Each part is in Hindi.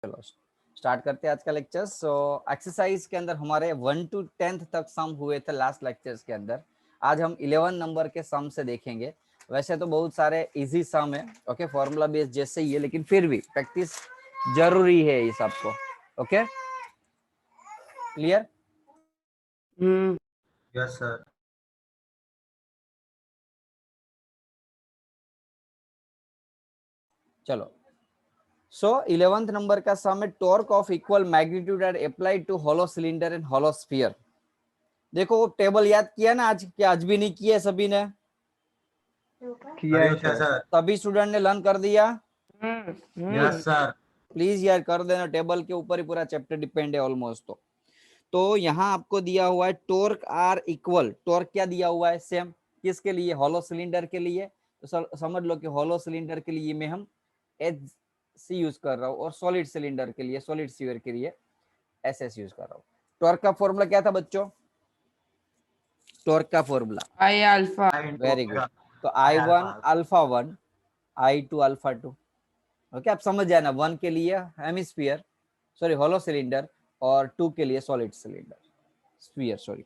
चलो स्टार्ट करते हैं आज का लेक्चर। सो एक्सरसाइज के अंदर हमारे 1 to 10th तक सम हुए थे लास्ट लेक्चर्स के अंदर। आज हम 11 नंबर के सम से देखेंगे। वैसे तो बहुत सारे इजी सम है, ओके, फॉर्मूला बेस जैसे ही है, लेकिन फिर भी प्रैक्टिस जरूरी है ये सबको। Okay, clear? Yes sir. चलो, सो 11th नंबर का सम है torque of equal magnitude are applied to hollow cylinder and hollow sphere. देखो वो टेबल याद किया ना आज? क्या आज भी नहीं किया सभी ने? किया है सर। सभी स्टूडेंट ने लर्न कर दिया? Yes sir. प्लीज यार कर देना, टेबल के ऊपर ही पूरा चैप्टर डिपेंड है ऑलमोस्ट। तो यहाँ आपको दिया हुआ है टॉर्क आर इक्वल। टॉर्क क्या दिया हुआ है? सेम। किसके लिए? होलो सिलेंडर के लिए। तो समझ लो कि होलो सिलेंडर के लिए मैं हम एच सी यूज कर रहा हूँ, और सॉलिड सिलेंडर के लिए, सॉलिड स्फीयर के लिए एस एस यूज कर रहा हूँ। टॉर्क का फॉर्मूला क्या था बच्चों? टॉर्क का formula I alpha. Very good. तो I1 alpha 1, I2 alpha 2। Okay, आप समझ जाए ना, 1 के लिए हेमिस्फीयर, सॉरी होलो सिलेंडर, और 2 के लिए सॉलिड सिलेंडर, स्फीयर सॉरी।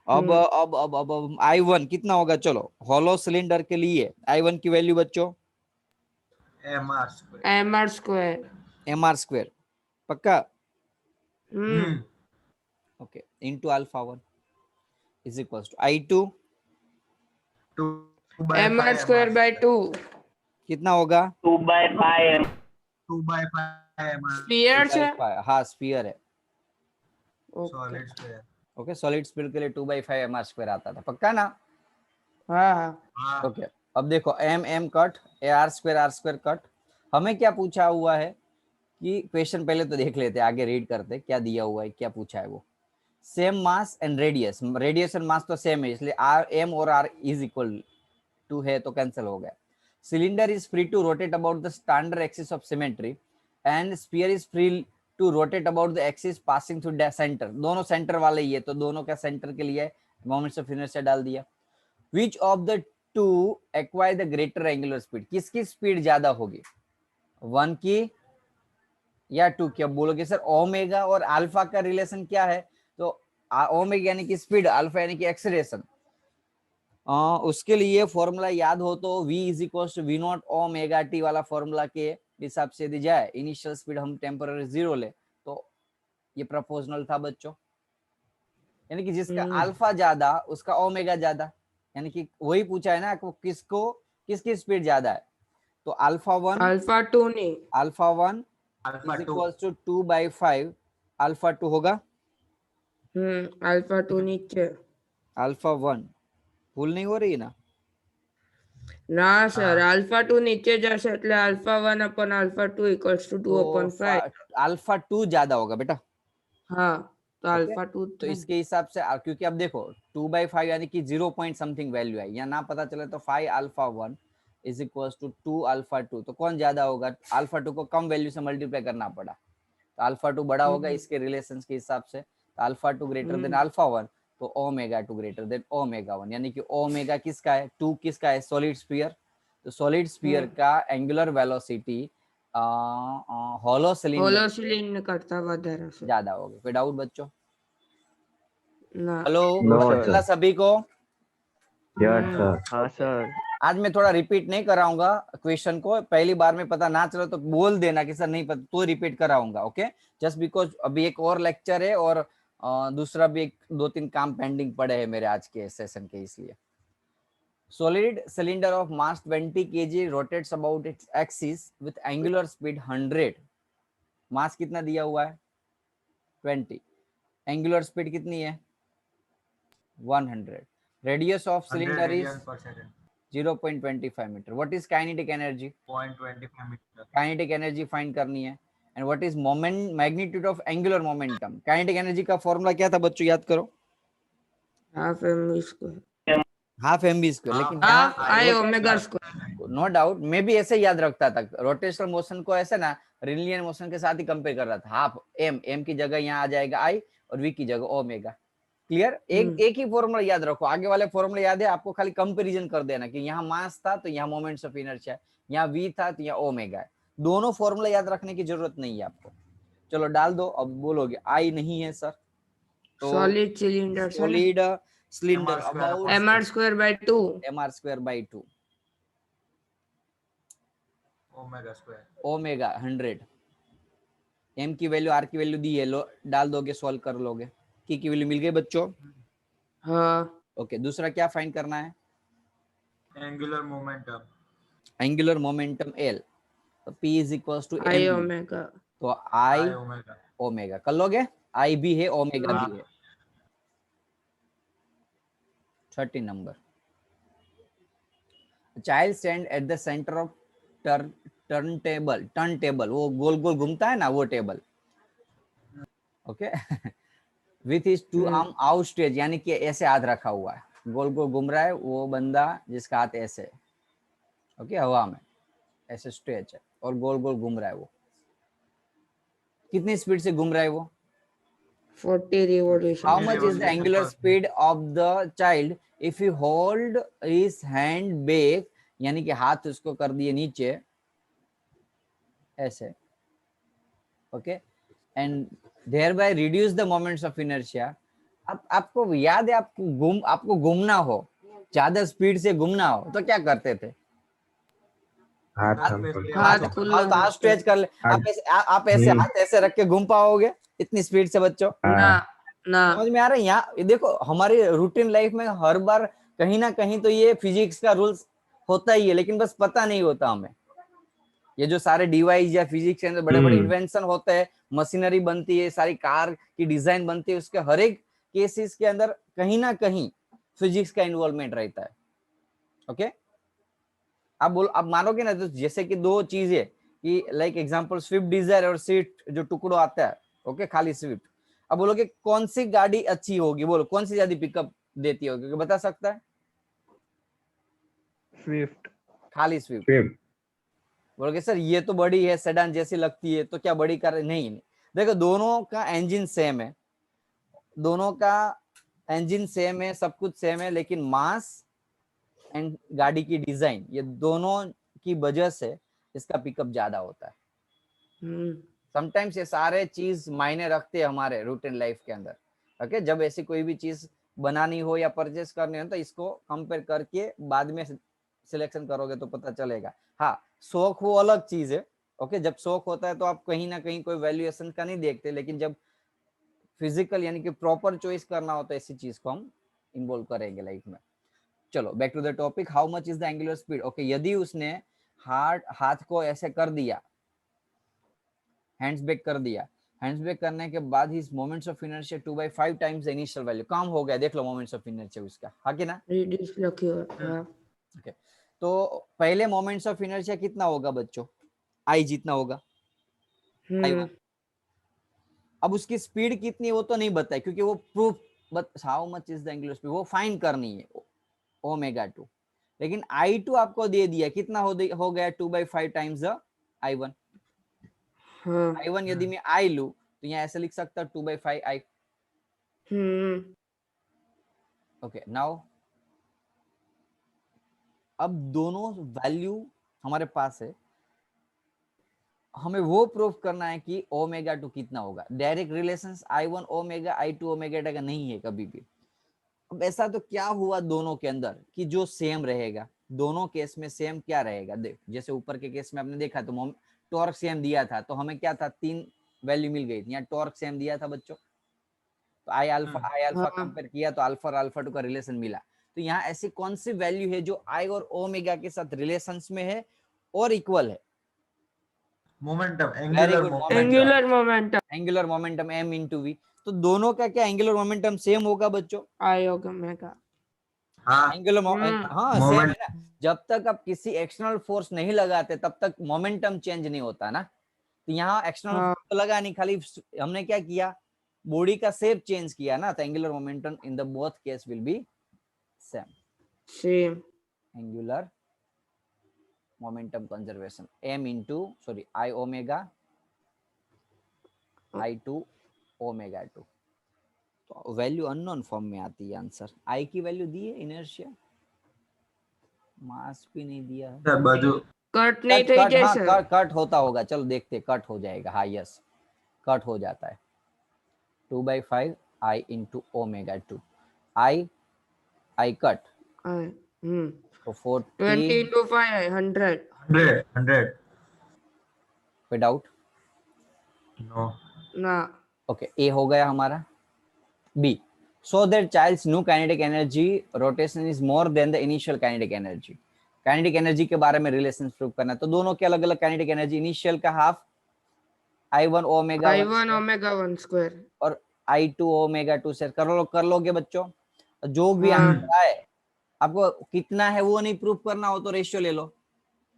अब I1 कितना होगा? चलो, होलो सिलेंडर के लिए I1 की वैल्यू बच्चों mr स्क्वायर mr², पक्का? Hmm okay, into alpha 1 is equals to I2 mr square by 2 कितना होगा? 2/5 स्फीयर है। हाँ, स्फीयर है। Solid sphere. Okay, solid sphere के लिए 2/5 mr² आता था, पक्का ना? हाँ ओके, अब देखो m कट, r² कट। हमें क्या पूछा हुआ है कि क्वेश्चन पहले तो देख लेते, आगे रीड करते क्या दिया हुआ है, क्या पूछा है वो। Same mass and radius, radius and mass तो सेम है, इसलिए आर एम और आर इज इक्वल टू है, तो कैंसिल हो गया। Cylinder is free to rotate about the standard axis of symmetry and sphere is free to rotate about the axis passing through the centre. दोनों सेंटर वाले ही है, तो दोनों का सेंटर के लिए मोमेंट्स ऑफ इनर्शिया डाल दिया। Which of the two acquire the greater angular speed? किसकी स्पीड ज्यादा होगी, 1 की या 2 की? अब बोलोगे सर ओमेगा और अल्फा का रिलेशन क्या है? तो ओमेगा यानी कि स्पीड, अल्फा यानी कि एक्सेलरेशन। उसके लिए फॉर्मूला याद हो तो v is equal to v naught omega t वाला फॉर्मूला के हिसाब से दी जाए, इनिशियल स्पीड हम टेम्पररी 0 ले, तो ये प्रोपोर्शनल था बच्चों, यानी कि जिसका अल्फा ज्यादा उसका ओमेगा ज्यादा, यानी कि वही पूछा है ना कि किसको, किसकी स्पीड ज्यादा है। तो अल्फा 1 अल्फा 2 नहीं, alpha 1 is equal to 2/5 alpha 2 होगा। अल्फा 2 नीचे अल्फा 1 भूल नहीं हो रही ना? ના સર આલ્ફા 2 નીચે જશે એટલે alpha 1 upon alpha 2 equals to 2 upon 5। Alpha 2 ज्यादा होगा बेटा। हाँ, तो ओके, अल्फा 2 तो इसके हिसाब से, क्योंकि अब देखो 2/5 यानी कि 0 पॉइंट समथिंग वैल्यू है, या ना पता चले तो 5 alpha 1 is equal to 2 alpha 2, तो कौन ज्यादा होगा? अल्फा 2 को कम वैल्यू से मल्टीप्लाई करना पड़ा, तो अल्फा 2 बड़ा होगा इसके रिलेशन के हिसाब से। तो अल्फा 2 ग्रेटर देन अल्फा 1, तो ओमेगा 2 ग्रेटर देन ओमेगा 1, यानी कि ओमेगा किसका है? 2 किसका है? Solid sphere. तो सॉलिड स्फीयर का एंगुलर वेलोसिटी होलो सिलेंडर करता વધારે છે। ज्यादा होगी। कोई डाउट बच्चों? ના हेलो सभी को? Yes sir. हाँ सर। आज मैं थोड़ा रिपीट नहीं कराऊंगा क्वेश्चन को, पहली बार में पता ना चलो तो बोल देना कि सर नहीं पता, तो रिपीट कराऊंगा। ओके, जस्ट बिकॉज अभी एक और लेक्चर है, और दूसरा भी एक 2-3 काम पेंडिंग पड़े हैं मेरे आज के सेशन के, इसलिए। Solid cylinder of mass 20 kg rotates about its axis with angular speed 100। मास कितना दिया हुआ है? 20। एंगुलर स्पीड कितनी है? 100। Radius of cylinder is 0.25 metre. What is kinetic energy? 0.25 metre. Kinetic energy find करनी है। And what is moment, magnitude of angular momentum? Kinetic energy का फॉर्मूला क्या था बच्चों, याद करो। Half m square, half m b square, लेकिन half I omega square. No doubt, मैं भी ऐसे याद रखता था, रोटेशनल मोशन को ऐसे ना लिनियर मोशन के साथ ही कंपेयर कर रहा था। हाफ एम की जगह यहाँ आ जाएगा आई, और वी की जगह ओमेगा। क्लियर? एक ही फॉर्मूला याद रखो, आगे वाले फॉर्मूला याद है आपको, खाली कंपैरिजन कर देना कि यहाँ मास था तो यहाँ मोमेंट्स ऑफ इनर्शिया है, यहाँ वी था तो यहाँ ओमेगा है। दोनों फॉर्मूला याद रखने की जरूरत नहीं है आपको। चलो डाल दो, अब बोलोगे आई नहीं है सर, तो solid cylinder solid cylinder MR square about upon mr square by 2 mr square by 2 omega square omega 100। m की वैल्यू r की वैल्यू दी है, लो डाल दोगे, सॉल्व कर लोगे, की वैल्यू मिल गई बच्चों। हाँ ओके, दूसरा क्या फाइंड करना है? Angular momentum angular momentum L, तो P is equals to I mv, omega तो आई I ओमेगा ओमेगा कर लोगे, I भी है ओमेगा हाँ। भी है। 30 नंबर, child stand at the centre of turn table, वो गोल गोल घूमता है ना वो table, okay with his two arm out stretch, यानी कि ऐसे हाथ रखा हुआ है, गोल गोल घूम रहा है वो बंदा जिसका हाथ ऐसे, ओके हवा में ऐसे स्ट्रेच है और गोल गोल घूम रहा है, वो कितनी स्पीड से घूम रहा है वो? 40 revolution How much is the angular speed of the child if you hold his hand back, यानी कि हाथ उसको कर दिए नीचे ऐसे, okay, and thereby reduce the moments of inertia। आपको याद है, आपको घूमना हो, ज्यादा स्पीड से घूमना हो तो क्या करते थे? हाथ हाथ थम पे पड़ता हाथ हाथ खुला हाथ रखते। स्ट्रेच कर ले, आप ऐसे हाथ ऐसे रख के घूम पाओगे इतनी स्पीड से बच्चों? ना ना समझ में आ रहा है? यहाँ ये देखो, हमारी रूटीन लाइफ में हर बार कहीं ना कहीं तो ये फिजिक्स का रूल्स होता ही है, लेकिन बस पता नहीं होता हमें। ये जो सारे डिवाइस या फिजिक्स के अंदर बड़े बड़े इन्वेंशन होते हैं, मशीनरी बनती है, सारी कार की डिजाइन बनती है, उसके हर एक केसेस के अंदर कहीं ना कहीं फिजिक्स का इन्वॉल्वमेंट रहता है। ओके, आप मानोगे ना, तो जैसे कि दो चीजें कि लाइक एग्जांपल स्विफ्ट डिजायर और स्विफ्ट जो टुकड़ो आता है, ओके खाली स्विफ्ट, अब बोलोगे कौन सी गाड़ी अच्छी होगी, बोलो कौन सी ज्यादा पिकअप देती होगी, क्योंकि बता सकता है? स्विफ्ट खाली स्विफ्ट। स्विफ्ट बोलोगे सर ये तो बड़ी है, सेडान जैसी लगती है, तो क्या बड़ी कार? नहीं, देखो दोनों का इंजन सेम है, दोनों का इंजन सेम है, सब कुछ सेम है, लेकिन मास एंड गाड़ी की डिजाइन, ये दोनों की वजह से इसका पिकअप ज्यादा होता है। समटाइम्स ये सारे चीज मायने रखते हैं हमारे रूटीन लाइफ के अंदर। ओके, जब ऐसी कोई भी चीज बनानी हो या परचेस करनी हो तो इसको कंपेयर करके बाद में सिलेक्शन करोगे तो पता चलेगा। हाँ, शौक वो अलग चीज है, ओके, जब शौक होता है तो आप कहीं ना कहीं कोई वैल्यूएशन का नहीं देखते, लेकिन जब फिजिकल यानी कि प्रॉपर चॉइस करना होता है, ऐसी चीज को हम इन्वॉल्व करेंगे लाइफ में। चलो back to the topic, how much is the angular speed. Okay, यदि उसने हाथ को ऐसे कर दिया, हैंड्स बैक कर दिया, हैंड्स बैक करने के बाद his moments of inertia 2/5 times the initial value, काम हो गया, देख लो मोमेंट्स ऑफ इनर्शिया उसका, हाँ कि ना? रिड्यूस लक्योर हाँ ओके, तो पहले मोमेंट्स ऑफ इनर्शिया कितना होगा बच्चों? आई जितना होगा, I1। अब उसकी स्पीड कितनी वो तो नहीं बताए, क्योंकि वो proof, but how much is the angular speed वो फाइंड करनी है, ओमेगा 2, लेकिन I2 आपको दे दिया, कितना हो गया 2/5 टाइम्स द I1। हाँ I1 यदि मैं I लूं तो यहाँ ऐसे लिख सकता 2/5 I। ओके, नाउ अब दोनों वैल्यू हमारे पास है, हमें वो प्रूफ करना है कि ओमेगा 2 कितना होगा। Direct relations I1 omega I2 omega का नहीं है कभी भी। अब ऐसा तो क्या हुआ दोनों के अंदर कि जो सेम रहेगा, दोनों केस में सेम क्या रहेगा? देख, जैसे ऊपर के केस में आपने देखा तो टॉर्क सेम दिया था, तो हमें क्या था, 3 वैल्यू मिल गई थी, यहाँ टॉर्क सेम दिया था बच्चों, तो आई अल्फा कंपेयर किया तो अल्फा और अल्फा 2 का रिलेशन मिला। तो यहाँ ऐसी कौन सी वैल्यू है जो आई और ओमेगा के साथ रिलेशंस में है और इक्वल है? Momentum, very angular good, momentum, angular momentum angular momentum m into v। तो दोनों का क्या एंगुलर मोमेंटम सेम होगा बच्चों? आई ओमेगा हाँ एंगुलर हाँ सेम है मोमेंट ना। जब तक आप किसी एक्सटर्नल फोर्स नहीं लगाते तब तक मोमेंटम चेंज नहीं होता ना। तो यहाँ एक्सटर्नल हाँ फोर्स लगा नहीं, खाली हमने क्या किया, बॉडी का शेप चेंज किया ना, तो angular momentum in the both case will be same. Same angular momentum conservation m into sorry I omega I2 omega 2। तो वैल्यू अननोन फॉर्म में आती है आंसर। I की वैल्यू दी है, इनर्शिया, मास भी नहीं दिया है, बाजू कट नहीं થઈ कट, हाँ જશે कट होता होगा, चलो देखते कट हो जाएगा, हाँ यस कट हो जाता है 2/5 I into omega 2 I cut तो 20 40 into 5 100 100. Without No. ना ओके ए हो गया हमारा B so that child's new kinetic energy rotation is more than the initial kinetic energy kinetic energy के बारे में रिलेशन प्रूव करना है तो दोनों के अलग अलग kinetic energy इनिशियल का half I1 omega 1 I1 omega 1 square और I2 ओमेगा 2 से कर लोगे बच्चों जो भी हाँ। आंसर आए आपको कितना है वो नहीं प्रूफ करना हो तो रेशियो ले लो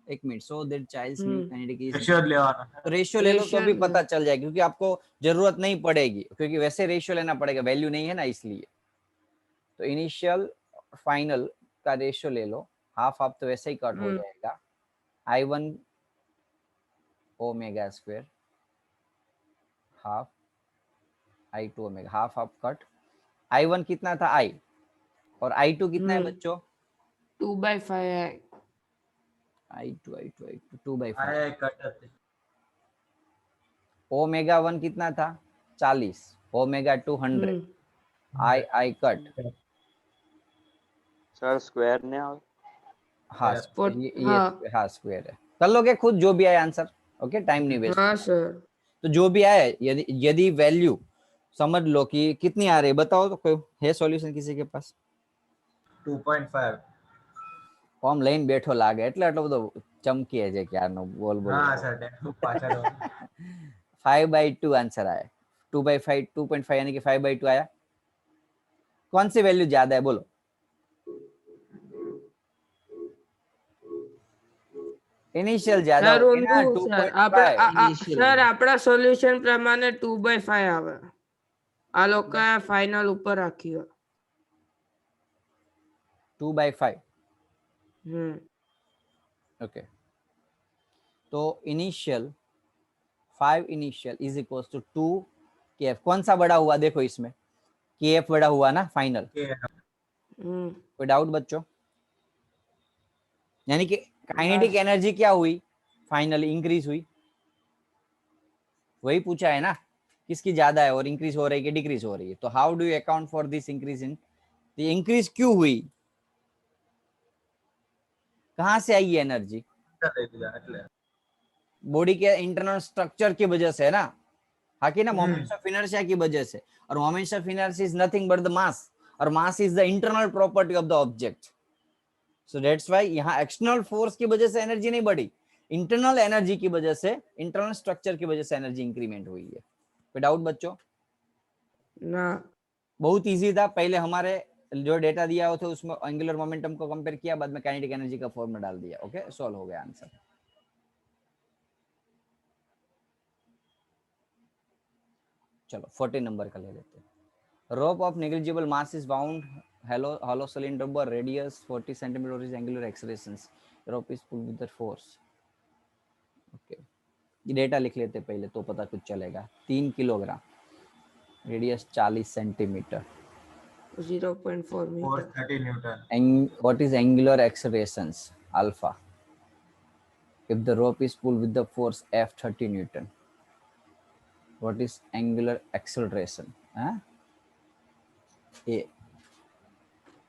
एक minute so that child's new kinetic is Ratio लेवाना. तो रेशियो ले लो तो भी Ratio पता चल जाएगा क्योंकि आपको जरूरत नहीं पड़ेगी क्योंकि वैसे रेशियो लेना पड़ेगा वैल्यू नहीं है ना इसलिए तो इनिशियल फाइनल का रेशियो ले लो हाफ हाफ तो वैसे ही कट हो जाएगा I1 omega square half I2 omega half half cut I1 कितना था I और I2 कितना है बच्चों 2/5 I2 2/5 I cut होते. ओमेगा 1 कितना था 40 omega 2 100 I cut sir square ने आओ हाँ Square. ये हाँ स्क्वायर है कर लोगे खुद जो भी आए आंसर ओके टाइम नहीं वेस्ट हाँ सर तो जो भी आए यदि वैल्यू समझ लो कि कितनी आ रही है बताओ तो कोई है सॉल्यूशन किसी के पास 2.5. ફોર્મ લઈને બેઠો લાગે એટલે આટલો બધો ચમકી છે ક્યારનો બોલ બોલ हाँ सर. पाचर. 5/2 आंसर आया 2/5 2.5 यानी कि 5/2 आया कौन सी वैल्यू ज्यादा है बोलो इनिशियल ज्यादा સર होगी ना ઊંધું સર 2.5 સર આપણા સોલ્યુશન પ્રમાણે 2/5 આવે આ લોકો ફાઇનલ ઉપર રાખ્યું 2/5 હમ ओके तो initial 5 initial is equals to 2 KF कौन सा बड़ा हुआ देखो इसमें KF बड़ा हुआ ना फाइनल कोई डाउट बच्चों यानी कि काइनेटिक एनर्जी क्या हुई फाइनली इंक्रीज हुई वही पूछा है ना किसकी ज्यादा है और इंक्रीज हो रही है कि डिक्रीज हो रही है तो how do you account for this increase in increase क्यों हुई कहां से आई ये एनर्जी बॉडी के इंटरनल स्ट्रक्चर की वजह से है ना हाँ कि ना मोमेंट्स ऑफ इनर्शिया की वजह से और moments of inertia is nothing but the mass और mass is the internal property of the object so that's why यहाँ एक्सटर्नल फोर्स की वजह से एनर्जी नहीं बढ़ी इंटरनल एनर्जी की वजह से इंटरनल स्ट्रक्चर की वजह से एनर्जी इंक्रीमेंट हुई है कोई डाउट बच्चों ना बहुत इजी था पहले हमारे जो डेटा दिया हुआ था उसमें एंगुलर मोमेंटम को कंपेयर किया बाद में काइनेटिक एनर्जी का फॉर्मूला डाल दिया ओके सॉल्व हो गया आंसर चलो 14 नंबर का ले लेते हैं rope of negligible mass is wound hollow cylinder bar radius 40 cm is angular accelerations rope is pulled with the force okay ये डेटा लिख लेते पहले तो पता कुछ चलेगा 3 kilogram radius 40 centimetre 0.4 Force meter 30 Newton. and what is angular accelerations alpha if the rope is pulled with the force F 30 Newton what is angular acceleration A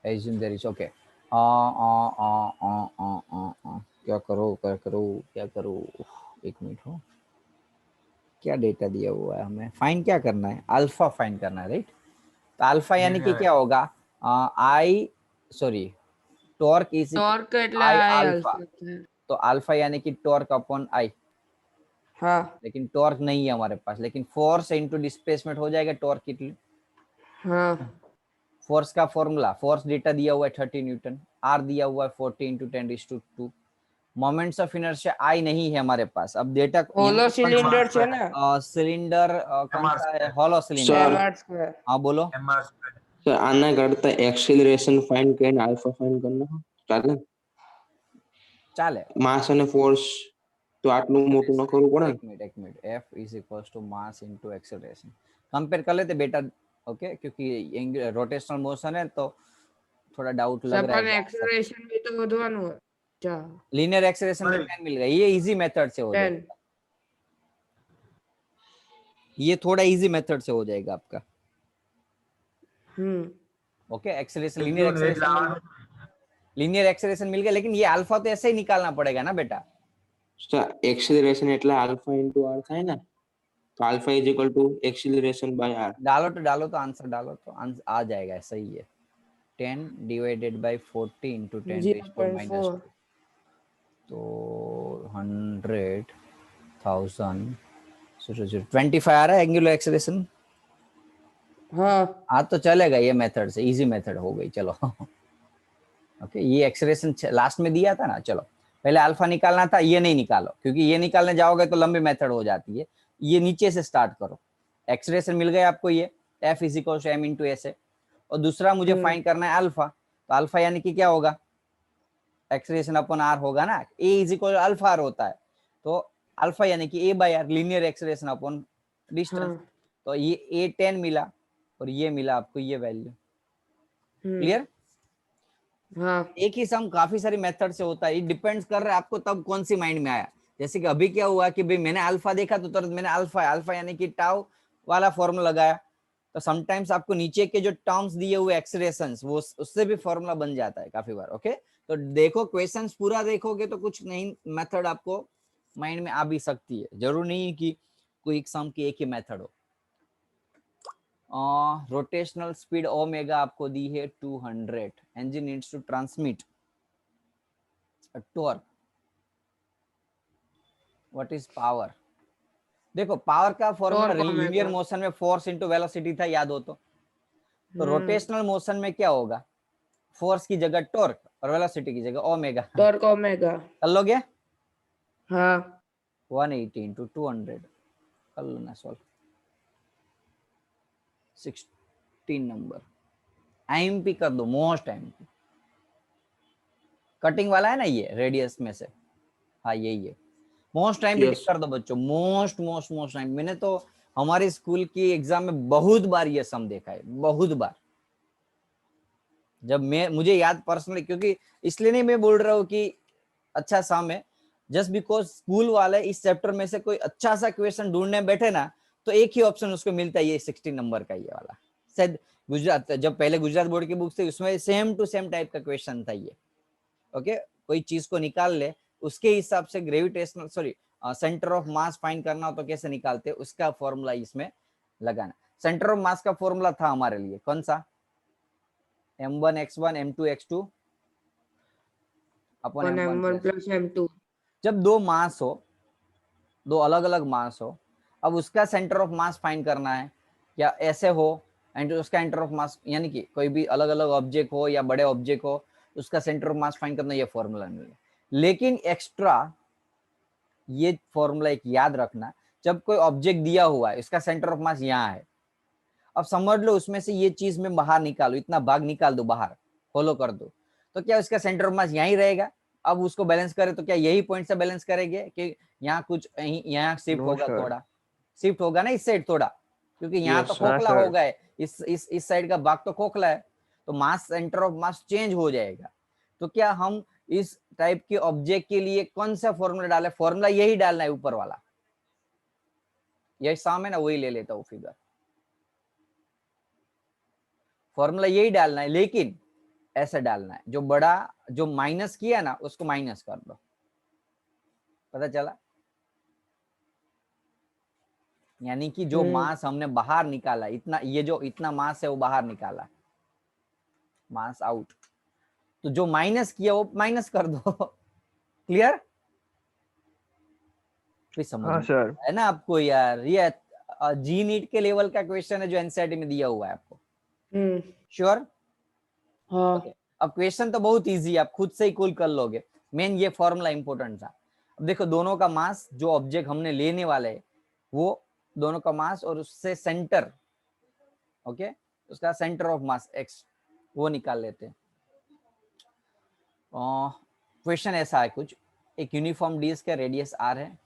assume there is okay क्या करो एक मिनट हो क्या डेटा दिया हुआ है हमें फाइन क्या करना है अल्फा फाइन करना है राइट तो अल्फा यानी कि क्या होगा आई सॉरी टॉर्क इज टॉर्क એટલે आई I अल्फा alpha तो अल्फा यानी कि टॉर्क अपॉन आई हाँ लेकिन टॉर्क नहीं है हमारे पास लेकिन फोर्स इनटू डिस्प्लेसमेंट हो जाएगा टॉर्क की हाँ फोर्स का फॉर्मूला फोर्स डेटा दिया हुआ है 30 न्यूटन आर दिया हुआ है 40 × 10⁻²। मोमेंट्स ऑफ इनर्शिया आई नहीं है हमारे पास अब डेटा હોલો સિલિન્ડર છે ને सिलेंडर कौन सा है होलो सर सिलेंडर mr². हाँ बोलो mr square. सर आना करता एक्सेलरेशन फाइंड કરીને આલ્ફા ફાઇન્ડ કરना ચાલે ચાલે માસ અને ફોર્સ તો આટલું મોટું ન કરવું પડે एक minute F is equals to mass into acceleration compare कर लेते बेटा ओके क्योंकि रोटेशनल मोशन है तो थोड़ा डाउट लग रहा પણ है એક્સેલરેશન બી તો વધવાનું હોય ચા लीनियर एक्सेलरेशन में 10 मिल गया ये इजी मेथड से हो 10 जाएगा ये थोड़ा इजी मेथड से हो जाएगा आपका। हम्म ओके, एक्सेलरेशन, एक लीनियर तो वेट एक्सेलरेशन मिल लगा गया, लीनियर एक्सेलरेशन मिल गया, लेकिन ये अल्फा तो ऐसे ही निकालना पड़ेगा ना बेटा। एक्सेलरेशन એટલે આલ્ફા ઇન્ટુ આર થાય ને, તો alpha is equal to acceleration by R. डालो तो आंसर डालो तो आंसर आ जाएगा, सही है। 10 divided by 40 into 10 raise power minus 0.4 2, तो 100,000 25 आ रहा है एंगुलर एक्सेलरेशन। हाँ हाँ तो चलेगा, ये मेथड से इजी मेथड हो गई, चलो। ओके, ये एक्सेलरेशन लास्ट में दिया था ना, चलो पहले अल्फा निकालना था, ये नहीं निकालो क्योंकि ये निकालने जाओगे तो लंबी मेथड हो जाती है। ये नीचे से स्टार्ट करो। एक्सेलरेशन मिल गया आपको, ये F is equal to m into S है, और दूसरा मुझे फाइंड करना है अल्फा, तो अल्फा यानी कि क्या होगा, एक्सेलरेशन अपन आर होगा ना, a is equal alpha r होता है, तो अल्फा यानी कि a by r, linear acceleration अपन डिस्टेंस। तो ये ए 10 मिला और ये मिला आपको ये वैल्यू। क्लियर? हाँ एक ही सम काफी सारी मेथड से होता है, डिपेंड्स कर रहा है आपको तब कौन सी माइंड में आया। जैसे कि अभी क्या हुआ कि भाई मैंने अल्फा देखा तो तुरंत मैंने अल्फा अल्फा यानी कि टाउ वाला फॉर्मूला लगाया। तो समटाइम्स आपको नीचे के जो टर्म्स दिए हुए एक्सप्रेशंस वो उससे भी फॉर्मूला बन जाता है काफी बार। ओके, तो देखो क्वेश्चंस पूरा देखोगे तो कुछ नई मेथड आपको माइंड में आ भी सकती है, जरूर नहीं कि कोई एक सम की एक ही मेथड हो। रोटेशनल स्पीड ओमेगा आपको दी है 200, engine needs to transmit a torque, what is power? देखो पावर का formula Torque linear omega। Motion में फोर्स इनटू वेलोसिटी था, याद हो तो रोटेशनल मोशन में क्या होगा, फोर्स की जगह टॉर्क और वेलोसिटी की जगह ओमेगा। Torque omega. कर लोगे? हाँ 180 इंटू 200 कर लो ना सॉल्व। 16 नंबर आईएमपी कर दो, मोस्ट आईएमपी कटिंग वाला है ना ये रेडियस में से, हाँ यही है मोस्ट टाइम भी। Yes. कर दो बच्चों, मोस्ट मोस्ट मोस्ट टाइम। मैंने तो हमारे स्कूल की एग्जाम में बहुत बार ये सम देखा है, बहुत बार। जब मैं मुझे याद पर्सनली, क्योंकि इसलिए नहीं मैं बोल रहा हूँ कि अच्छा सम है, जस्ट बिकॉज स्कूल वाले इस चैप्टर में से कोई अच्छा सा क्वेश्चन ढूंढने बैठे ना तो एक ही ऑप्शन उसको मिलता है, ये 16 नंबर का ये वाला। शायद गुजरात, जब पहले गुजरात बोर्ड की बुक थी उसमें सेम टू सेम टाइप का क्वेश्चन था ये। ओके, कोई चीज को निकाल ले उसके हिसाब से gravitational centre of mass find करना हो तो कैसे निकालते हैं, उसका फॉर्मूला इसमें लगाना। सेंटर ऑफ मास का फॉर्मूला था हमारे लिए कौन सा, m1 x1 m2 x2 अपन m1 प्लस m2। जब दो मास हो, दो अलग अलग मास हो, अब उसका सेंटर ऑफ मास फाइंड करना है, या ऐसे हो एंड उसका सेंटर ऑफ मास, यानी कि कोई भी अलग अलग ऑब्जेक्ट हो या बड़े ऑब्जेक्ट हो उसका सेंटर ऑफ मास फाइंड करना, ये फॉर्मूला मिले। लेकिन एक्स्ट्रा ये फॉर्मूला एक याद रखना, जब कोई ऑब्जेक्ट दिया हुआ है इसका सेंटर ऑफ मास यहाँ है, अब समझ लो उसमें से ये चीज में बाहर निकालो, इतना भाग निकाल दो बाहर, फॉलो कर दो, तो क्या उसका सेंटर ऑफ मास यहीं रहेगा? अब उसको बैलेंस करे तो क्या यही पॉइंट से बैलेंस करेंगे कि यहाँ कुछ यहाँ शिफ्ट No, होगा, sir. थोड़ा शिफ्ट होगा ना इस साइड थोड़ा, क्योंकि यहाँ Yes, तो sir. खोखला Sir. हो गया है, इस साइड का भाग तो खोखला है, तो mass centre of mass change हो जाएगा। तो क्या हम इस टाइप के ऑब्जेक्ट के लिए कौन सा फॉर्मूला डाले? फॉर्मूला यही डालना है ऊपर वाला, यही सामने ना वही ले लेता हूँ फिगर, फॉर्मूला यही डालना है, लेकिन ऐसे डालना है, जो बड़ा जो माइनस किया ना उसको माइनस कर दो, पता चला? यानी कि जो मास हमने बाहर निकाला, इतना ये जो इतना मास है वो बाहर निकाला, मास आउट, तो जो माइनस किया वो माइनस कर दो। क्लियर? समझ हाँ में सर। है ना आपको यार? ये जी नीट के लेवल का क्वेश्चन है जो एनसीईआरटी में दिया हुआ है आपको। श्योर? हाँ ओके, अब क्वेश्चन तो बहुत इजी है, आप खुद से ही कुल कर लोगे, मेन ये फॉर्मूला इंपॉर्टेंट था। अब देखो दोनों का मास, जो ऑब्जेक्ट हमने लेने वाले है वो दोनों का मास और उससे सेंटर, ओके, उसका सेंटर ऑफ मास एक्स वो निकाल लेते हैं। क्वेश्चन ऐसा है कुछ, एक यूनिफॉर्म डिस्क का रेडियस आर है,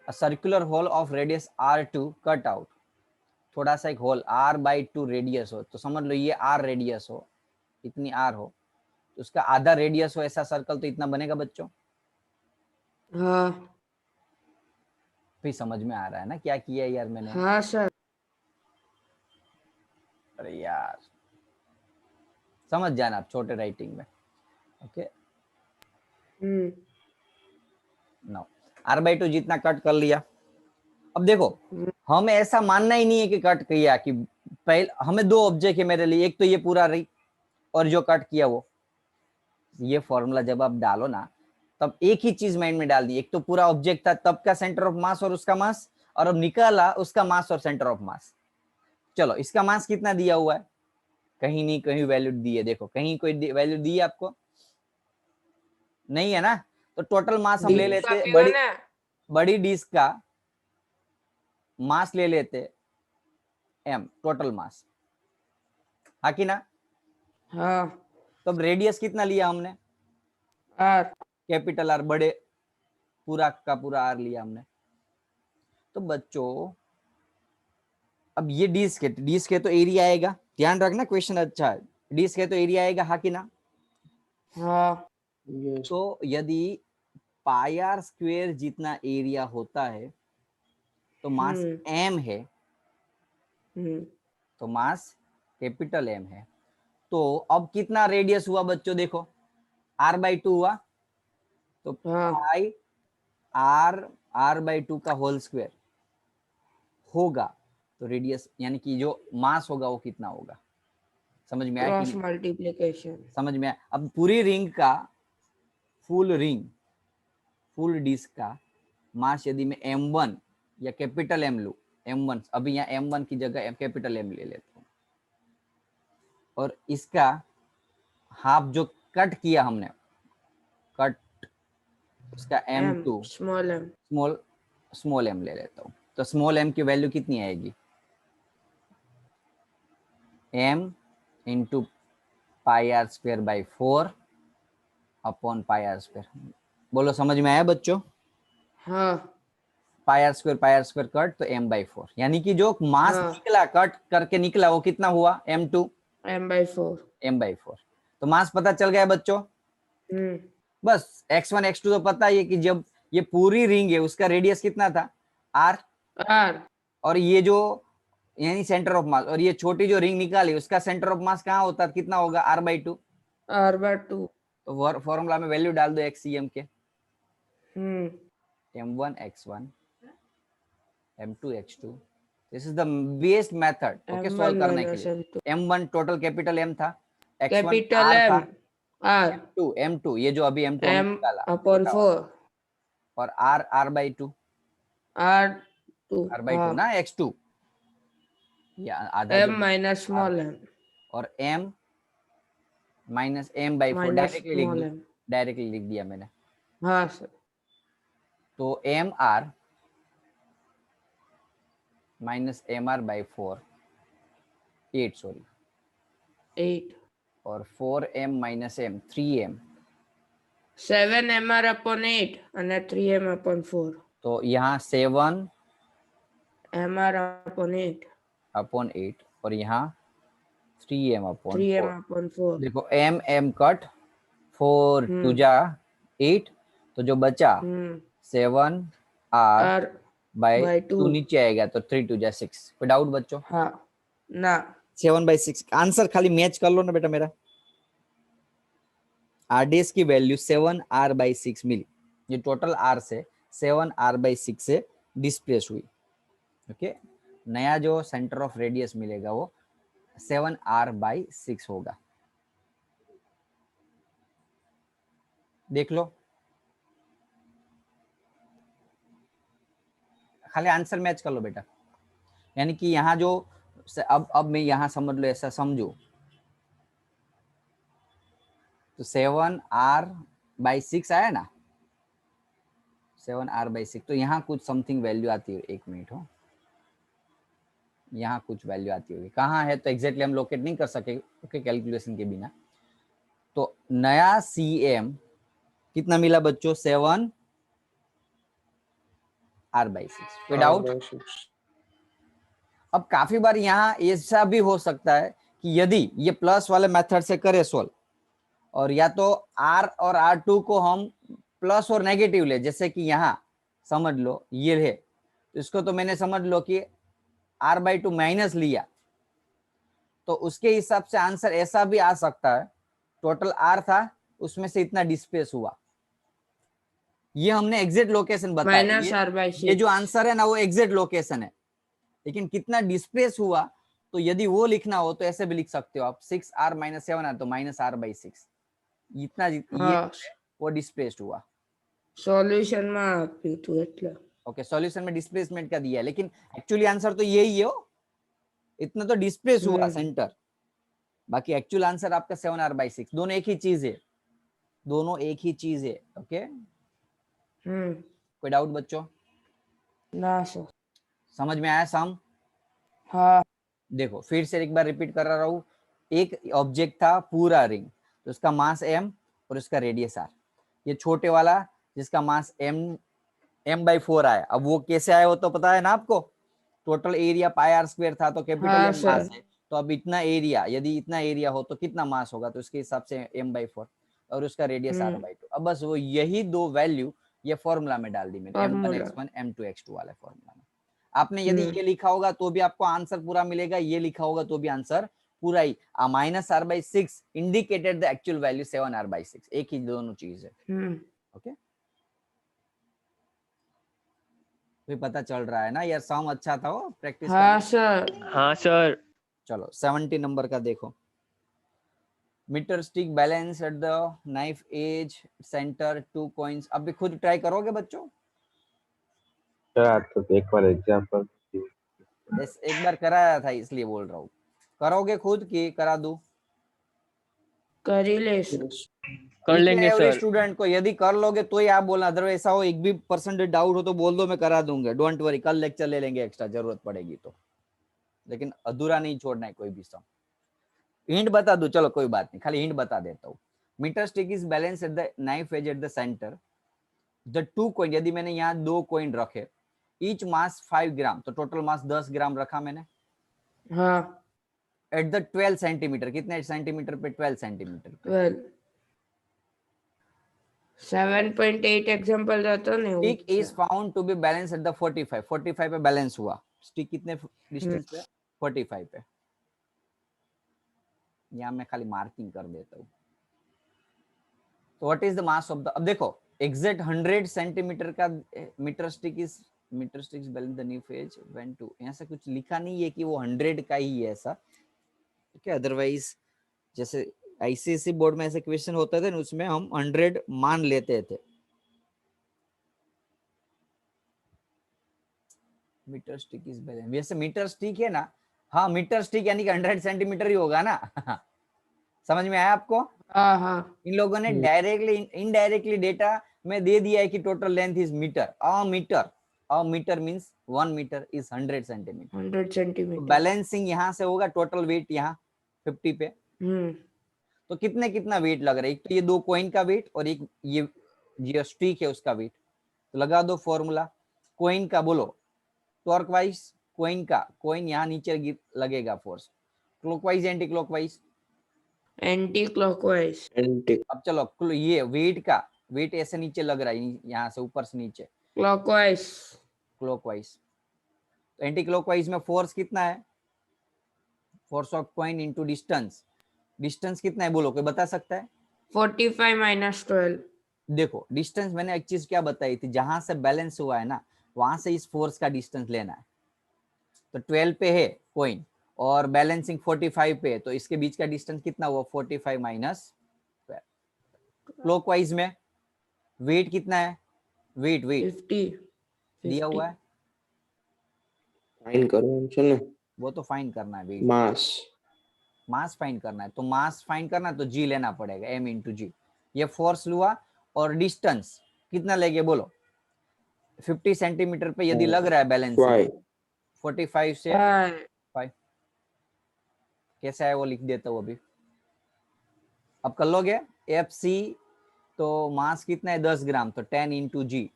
a circular hole of radius r2 cut out, थोड़ा सा एक होल r/2 रेडियस हो, तो समझ लो ये r रेडियस हो, इतनी r हो, तो उसका आधा रेडियस हो ऐसा सर्कल, तो इतना बनेगा बच्चों? हाँ फिर समझ में आ रहा है ना क्या किया यार मैंने? हाँ सर। अरे यार समझ जाना आप छोटे राइटिंग में। ओके नाउ r/2 जितना कट कर लिया। अब देखो हमें ऐसा मानना ही नहीं है कि कट किया, कि पहले हमें दो ऑब्जेक्ट है मेरे लिए, एक तो ये पूरा रही और जो कट किया वो। ये फॉर्मूला जब आप डालो ना तब एक ही चीज माइंड में डाल दी, एक तो पूरा ऑब्जेक्ट था तब का सेंटर ऑफ मास और उसका मास, और अब निकाला उसका मास और सेंटर ऑफ मास। चलो इसका मास कितना दिया हुआ है? कहीं नहीं कहीं वैल्यू दी है, देखो कहीं कोई वैल्यू दी है आपको? नहीं है ना। तो टोटल मास हम ले लेते बड़ी डिस्क का मास ले लेते m, टोटल मास, हाँ कि ना? हाँ। तो अब रेडियस कितना लिया हमने? R। कैपिटल R, बड़े पूरा का पूरा R लिया हमने। तो बच्चों अब ये डिस्क है तो एरिया आएगा, ध्यान रखना क्वेश्चन अच्छा है। डिस्क है तो एरिया आएगा, हाँ कि ना? हाँ। तो यदि पाई आर स्क्वेयर जितना एरिया होता है तो मास m है, तो मास कैपिटल M है। तो अब कितना रेडियस हुआ बच्चों? देखो r/2 हुआ, तो पाई r/2 का होल स्क्वायर होगा, तो रेडियस यानी कि जो मास होगा वो कितना होगा? समझ में आया? Cross multiplication. समझ में आया? अब पूरी रिंग का फुल डिस्क का मास यदि मैं m1 या कैपिटल M लूं, m1 अभी यहाँ m1 की जगह कैपिटल M ले लेता हूँ, और इसका हाफ जो कट किया हमने, कट उसका m2 स्मॉल m ले लेता हूँ, तो स्मॉल m की वैल्यू कितनी आएगी? m into pi R square by 4 upon pi R square. बोलो समझ में आया बच्चों? हाँ। पाई आर स्क्वायर कट तो m/4, यानी कि जो मास निकला कट करके निकला वो कितना हुआ? m2 m/4। तो मास पता चल गया बच्चों? बस x1 x2 तो पता ही है कि जब ये पूरी रिंग है उसका रेडियस कितना था? r। और ये जो यानी सेंटर ऑफ मास, और ये छोटी जो रिंग निकाली उसका सेंटर ऑफ मास कहाँ होता है? कितना होगा? r/2। तो फॉर्मूला में वैल्यू डाल दो xcm के, m1 x1 m2 x2। This is the best method okay solve करने के लिए। m1 टोटल कैपिटल M था, x1 r था, m2 ये जो अभी m2 हमने निकाला अपॉन 4 और r/2 r/2 ना x2 या आधा m माइनस स्मॉल m और m माइनस m/4 डायरेक्टली लिख दिया मैंने। हाँ सर। तो mr माइनस mr/4 8 और 4m minus m 3m 7mr upon 8 અને 3m अपॉन 4। तो यहाँ 7 mr अपॉन 8 और यहाँ 3m अपॉन 4। देखो m कट 4 2 जा 8, तो जो बचा 7r/2 नीचे आएगा तो 3 2 जा 6। कोई डाउट बच्चों? हाँ ना। 7/6 आंसर खाली मैच कर लो ना बेटा मेरा। r' की वैल्यू 7r/6 मिली, ये टोटल r से 7r/6 से डिस्प्लेस हुई। ओके नया जो सेंटर ऑफ रेडियस मिलेगा वो 7r/6 होगा। देख लो खाली आंसर मैच कर लो बेटा, यानी कि यहाँ जो अब मैं यहाँ समझ लो, ऐसा समझो तो 7r/6 आया ना, 7r/6, तो यहाँ कुछ समथिंग वैल्यू आती है। एक मिनट हो, यहाँ कुछ वैल्यू आती होगी, कहाँ है तो एग्जैक्टली हम लोकेट नहीं कर सके ओके कैलकुलेशन के बिना। तो नया cm कितना मिला बच्चों? 7r/6। कोई डाउट? अब काफी बार यहाँ ऐसा भी हो सकता है कि यदि ये प्लस वाले मेथड से करे सोल्व, और या तो r और r2 को हम प्लस और नेगेटिव ले, जैसे कि यहाँ समझ लो ये है तो इसको तो मैंने समझ लो कि r/2 माइनस लिया, तो उसके हिसाब से आंसर ऐसा भी आ सकता है, टोटल r था, उसमें से इतना डिस्प्लेस हुआ। ये हमने एग्जैक्ट लोकेशन बताया, माइनस आर बाई ये जो आंसर है ना वो एग्जैक्ट लोकेशन है, लेकिन कितना डिस्प्लेस हुआ, तो यदि वो लिखना हो तो ऐसे भी लिख सकते हो आप, 6r - 7r, तो -r/6 इतना ये वो डिस्प्लेस्ड हुआ। સોલ્યુશન માં આપ્યું હતું એટલે ओके, सॉल्यूशन में डिस्प्लेसमेंट का दिया है, लेकिन एक्चुअली आंसर तो यही है हो, इतना तो डिस्प्लेस हुआ सेंटर, बाकी एक्चुअल आंसर आपका 7r/6, दोनों एक ही चीज है, दोनों एक ही चीज है। ओके, कोई डाउट बच्चों? ના સર समझ में आया सम? हाँ देखो फिर से एक बार रिपीट कर रहा हूँ, एक ऑब्जेक्ट था पूरा रिंग, तो उसका मास m और उसका रेडियस r, ये छोटे वाला जिसका मास m/4 आया, अब वो कैसे आया वो तो पता है ना आपको, टोटल एरिया πr² था, तो कैपिटल हाँ, M मास है, तो अब इतना एरिया, यदि इतना एरिया हो तो कितना मास होगा, तो उसके हिसाब से m/4 और उसका रेडियस r/2। अब बस वो यही दो वैल्यू ये फॉर्मूला में डाल दी मैंने, m1x1 m2x2 वाले फॉर्मूला में। आपने यदि ये लिखा होगा तो भी आपको आंसर पूरा मिलेगा, ये लिखा होगा तो भी आंसर पूरा ही। -r/6 indicated the actual value 7r/6, एक ही दोनों चीज है। ओके, तो पता चल रहा है ना यार, सम अच्छा था वो, प्रैक्टिस हाँ सर हाँ सर। चलो 70 नंबर का देखो, metre stick balance at the knife edge centre 2 coins. अब भी खुद ट्राई करोगे बच्चों? तो एक बार एग्जांपल एक बार कराया था इसलिए बोल रहा हूँ, करोगे खुद की करा दूं? કરી લેશ कर लेंगे एवरी सर। स्टूडेंट को यदि कर लोगे तो ही आप बोलना, अदरवाइज ऐसा हो एक भी परसेंटेज डाउट हो तो बोल दो, मैं करा दूंगा, डोंट वरी, कल लेक्चर ले लेंगे एक्स्ट्रा जरूरत पड़ेगी तो, लेकिन अधूरा नहीं छोड़ना है कोई भी सम। हिंट बता दो, चलो कोई बात नहीं, खाली हिंट बता देता हूँ। Metre stick is balance at the knife edge at the centre, the 2 coin, यदि मैंने यहाँ 2 कॉइन रखे, ईच मास 5 ग्राम, तो टोटल मास 10 ग्राम रखा मैंने, हाँ एट द 12 सेंटीमीटर, कितने सेंटीमीटर पे? 12 सेंटीमीटर पे। 12 7.8 एग्जांपल जाता ने वो stick is found to be balance at the 45 पे बैलेंस हुआ, स्टिक कितने डिस्टेंस पे? 45 पे। यहाँ मैं खाली मार्किंग कर देता हूँ। तो what is the mass of the, अब देखो एग्जैक्ट 100 सेंटीमीटर का metre stick is balance the new phase when two, यहाँ से कुछ लिखा नहीं है कि वो 100 का ही है ऐसा, ठीक है, अदरवाइज जैसे आईसीएसई बोर्ड में ऐसे क्वेश्चन होते थे ना, उसमें हम 100 मान लेते थे। मीटर स्टिक इज बैलेंस, वैसे मीटर स्टिक है ना, हाँ मीटर स्टिक यानी कि 100 सेंटीमीटर ही होगा ना समझ में आया आपको? हाँ हाँ इन लोगों ने डायरेक्टली इनडायरेक्टली डेटा में दे दिया है कि total length is metre, a metre means 1 metre is 100 centimetre. 100 centimetre balancing यहाँ से होगा, टोटल वेट यहाँ 50 पे, तो कितना वेट लग रहा है? एक तो ये 2 कॉइन का वेट और एक ये जो स्टिक है उसका वेट, तो लगा दो फॉर्मूला। कॉइन का बोलो टॉर्क वाइज, कॉइन यहाँ नीचे लगेगा force, clockwise anti clockwise? Anti clockwise. अब चलो ये वेट का वेट ऐसे नीचे लग रहा है, यहाँ से ऊपर से नीचे, क्लॉकवाइज। तो एंटी क्लॉकवाइज में फोर्स कितना है? Force of coin into distance, distance कितना है बोलो, कोई बता सकता है? 45 माइनस 12। देखो डिस्टेंस मैंने एक चीज क्या बताई थी, जहां से बैलेंस हुआ है ना वहां से इस फोर्स का डिस्टेंस लेना है। तो 12 पे है कॉइन और बैलेंसिंग 45 पे है, तो इसके बीच का डिस्टेंस कितना हुआ? 45 माइनस 12। क्लॉकवाइज में वेट कितना है? वेट 50 दिया हुआ है, फाइन करो चलो, वो तो फाइन करना है, वेट मास फाइन करना है, तो मास फाइन करना है तो जी लेना पड़ेगा, m इंटू जी। ये फोर्स हुआ और डिस्टेंस कितना लेंगे बोलो? 50 सेंटीमीटर पे यदि लग रहा है बैलेंस 45 से 5, कैसा है वो लिख देता हूँ अभी। अब कर लोगे एफ सी, तो मास कितना है? 10 ग्राम, तो 10 इंटू जी,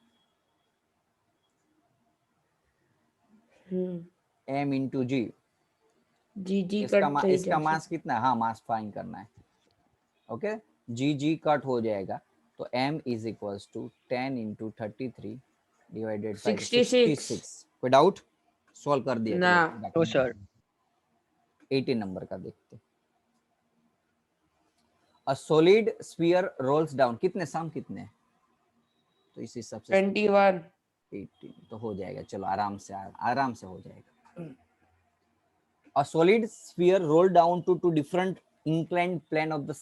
m इंटू जी। जी इसका मास कितना है? हाँ मास फाइन करना है, ओके, जी कट हो जाएगा, तो m is equals to 10 into 33 divided 66 कोई डाउट? सॉल्व कर दिया ना। नो सर 18 नंबर का देखते। A solid sphere rolls down, कितने सम कितने हैं? तो इस हिसाब से 21 18 तो हो जाएगा, चलो आराम से हो जाएगा। A solid sphere rolled down to two different inclined plane of the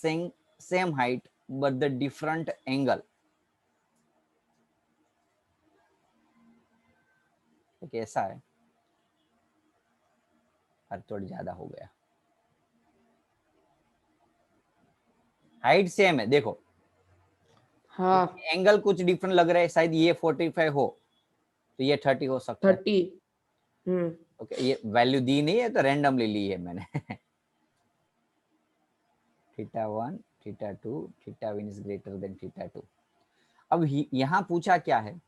same height but the different angle. एक ऐसा है, और थोड़ी ज्यादा हो गया। हाइट सेम है, देखो हाँ एंगल कुछ डिफरेंट लग रहा है, शायद ये 45 हो तो ये 30 हो सकता है। 30 ओके, ये वैल्यू दी नहीं है तो रैंडमली ली है मैंने। Theta 1 theta 2 theta 1 is greater than theta 2। अब यहाँ पूछा क्या है,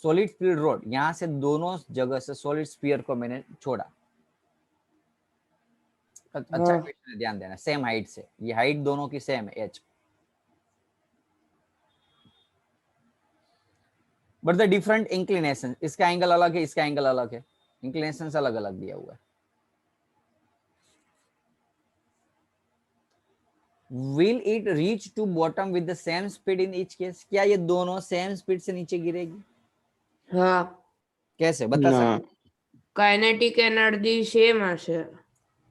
सॉलिड स्फीयर रोड, यहाँ से दोनों जगह से सॉलिड स्फीयर को मैंने छोड़ा। अच्छा हाँ। क्वेश्चन है, ध्यान देना, सेम हाइट से, ये हाइट दोनों की सेम है h, but the different inclination, इसका एंगल अलग है, इसका एंगल अलग है, इंक्लिनेशन अलग अलग दिया हुआ है। Will it reach to bottom with the same speed in each case, क्या ये दोनों सेम स्पीड से नीचे गिरेगी? हाँ कैसे बता ના सकते? કાઇનેટિક એનર્જી સેમ હશે,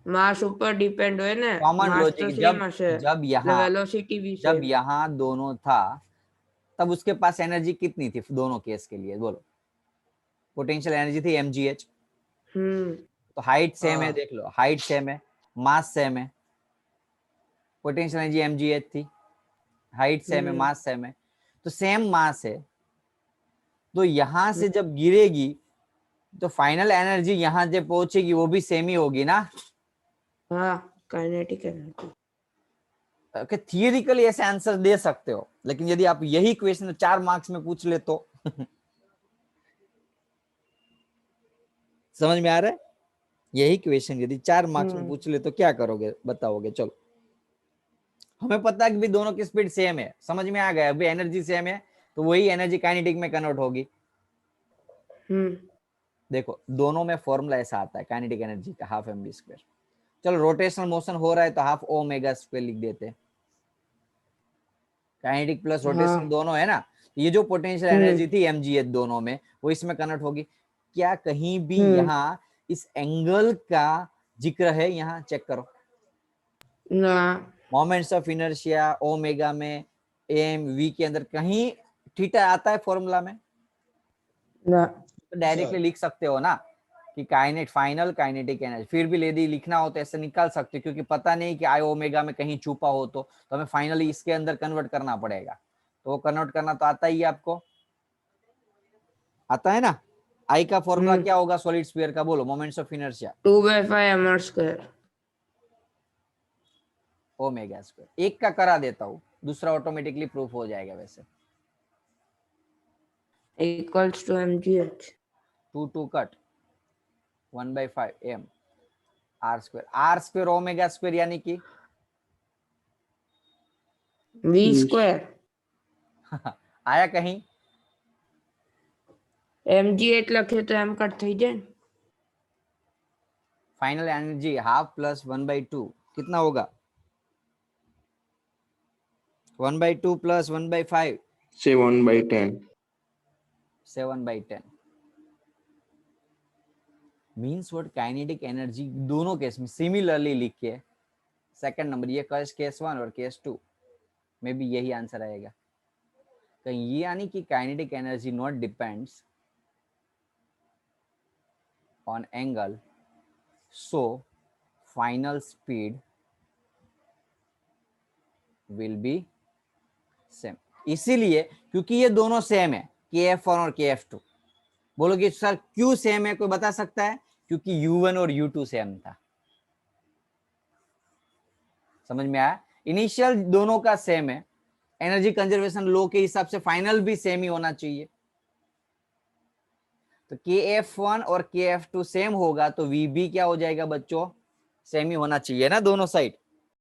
માસ ઉપર ડિપેન્ડ હોય ને, कॉमन માસ તો लॉजिक, સેम હશે जब એટલે यहाँ વેલોસિટી બી जब સેम। यहाँ दोनों था तब उसके पास एनर्जी कितनी थी दोनों केस के लिए, बोलो? पोटेंशियल एनर्जी थी mgh। तो हाइट सेम है, हाँ। देख लो हाइट सेम है, मास सेम है, पोटेंशियल एनर्जी mgh थी, हाइट सेम है, मास सेम है, तो सेम मास है, तो यहां से जब गिरेगी तो फाइनल एनर्जी यहां जब पहुंचेगी वो भी सेम ही होगी ना। हाँ काइनेटिक एनर्जी। ओके, थियरिकली ऐसे आंसर दे सकते हो, लेकिन यदि आप यही क्वेश्चन 4 मार्क्स में पूछ ले तो समझ में आ रहा है? यही क्वेश्चन यदि 4 मार्क्स में पूछ ले तो क्या करोगे, बताओगे? चलो, हमें पता है कि भी दोनों की स्पीड सेम है, समझ में आ गया, अभी एनर्जी सेम है तो वही एनर्जी काइनेटिक में कन्वर्ट होगी। देखो दोनों में फॉर्मूला ऐसा आता है काइनेटिक एनर्जी का, हाफ mv स्क्वायर। चलो रोटेशनल मोशन हो रहा है तो हाफ ओमेगा स्क्वायर लिख देते हैं, काइनेटिक प्लस रोटेशन दोनों है ना, ये जो पोटेंशियल एनर्जी थी mgh दोनों में वो इसमें कन्वर्ट होगी। क्या कहीं भी यहाँ इस एंगल का जिक्र है? यहाँ चेक करो, ना मोमेंट्स ऑफ इनर्शिया ओमेगा में एम वी के अंदर कहीं थीटा आता है फॉर्मूला में? ना तो डायरेक्टली लिख सकते हो ना कि फाइनल काइनेटिक एनर्जी, फिर भी यदि लिखना हो तो ऐसे निकाल सकते हो, क्योंकि पता नहीं कि आई ओमेगा में कहीं छुपा हो तो हमें फाइनली इसके अंदर कन्वर्ट करना पड़ेगा। तो वो कन्वर्ट करना तो आता ही है, आपको आता है ना। आई का फॉर्मूला क्या होगा सॉलिड स्फीयर का, बोलो? Moments of inertia 2/5 m² omega square. एक का करा देता हूँ, दूसरा ऑटोमेटिकली प्रूफ हो जाएगा वैसे। Equals to mgh 2 cut 1/5 m R square omega square यानी कि v²। आया कहीं? mgh લખે તો m કટ થઈ જાય। फाइनल एनर्जी हाफ प्लस 1/2 कितना होगा? 1/2 plus 1/5 7/10 7/10 means what? Kinetic energy दोनों केस में सिमिलरली लिखिए, सेकंड नंबर, ये केस 1 और केस 2 में भी यही आंसर आएगा। कहीं ये यानी कि kinetic energy not depends on angle, so final speed will be same. इसीलिए क्योंकि ये दोनों सेम है, kf1 और kf2। बोलोगे सर क्यों सेम है, कोई बता सकता है? क्योंकि u1 और u2 सेम था। समझ में आया? इनिशियल दोनों का सेम है, एनर्जी कंजर्वेशन लॉ के हिसाब से फाइनल भी सेम ही होना चाहिए। तो kf1 और kf2 सेम होगा तो vb क्या हो जाएगा बच्चों? सेम ही होना चाहिए ना दोनों साइड।